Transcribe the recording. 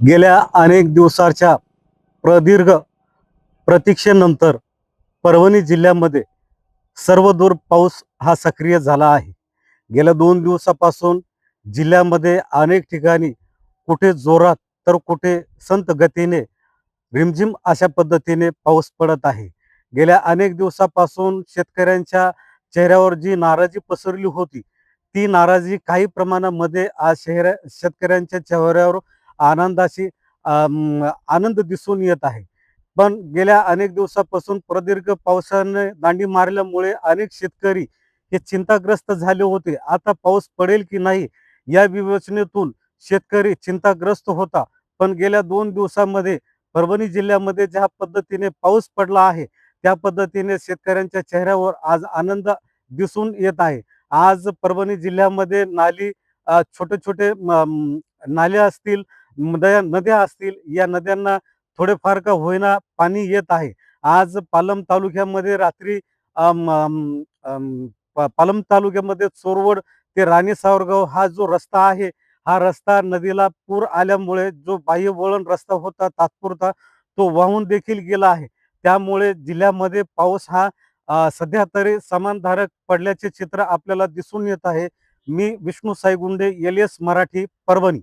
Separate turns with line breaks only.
गेल्या अनेक दिवसाच्या प्रदीर्घ प्रतीक्षेनंतर परभणी जिल्ह्यामध्ये सर्वदूर पाऊस हा सक्रिय झाला आहे. गेल्या 2 दिवसापासून जिल्ह्यामध्ये अनेक ठिकाणी कुठे जोरात तर कुठे संत गतीने रिमझिम अशा पद्धतीने पाऊस पडत आहे. गेल्या अनेक दिवसापासून शेतकऱ्यांच्या चेहऱ्यावर जी नाराजी पसरली होती, ती नाराजी काही प्रमाणामध्ये आज शेतकऱ्यांच्या चेहऱ्यावर आनंदाची आनंद दिसून येत आहे. पण गेल्या अनेक दिवसापासून प्रदीर्घ पावसाने दांडी मारल्यामुळे अनेक शेतकरी हे चिंताग्रस्त झाले होते. आता पाऊस पडेल की नाही या विवेचनेतून शेतकरी चिंताग्रस्त होता. पण गेल्या 2 दिवसामध्ये परभणी जिल्ह्यामध्ये ज्या पद्धतीने पाऊस पडला आहे, त्या पद्धतीने शेतकऱ्यांच्या चेहऱ्यावर आज आनंद दिसून येत आहे. आज परभणी जिल्ह्यामध्ये छोटे-छोटे नाल्या असतील, नद्या असतील, या नद्यांना थोडेफार का होईना पाणी येत आहे. आज पालम तालुक्यामध्ये रात्री अम, अम, अम, पालम तालुक्यामध्ये चोरवड ते राणी सावरगाव हा जो रस्ता आहे, हा रस्ता नदीला पूर आल्यामुळे जो बाह्य वळण रस्ता होता तात्पुरता, तो वाहून देखील गेला आहे. त्यामुळे जिल्ह्यामध्ये पाऊस हा सध्या तरी समाधानकारक पडल्याचे चित्र आपल्याला दिसून येत आहे. मी विष्णू साईगुंडे, LS मराठी, परभणी.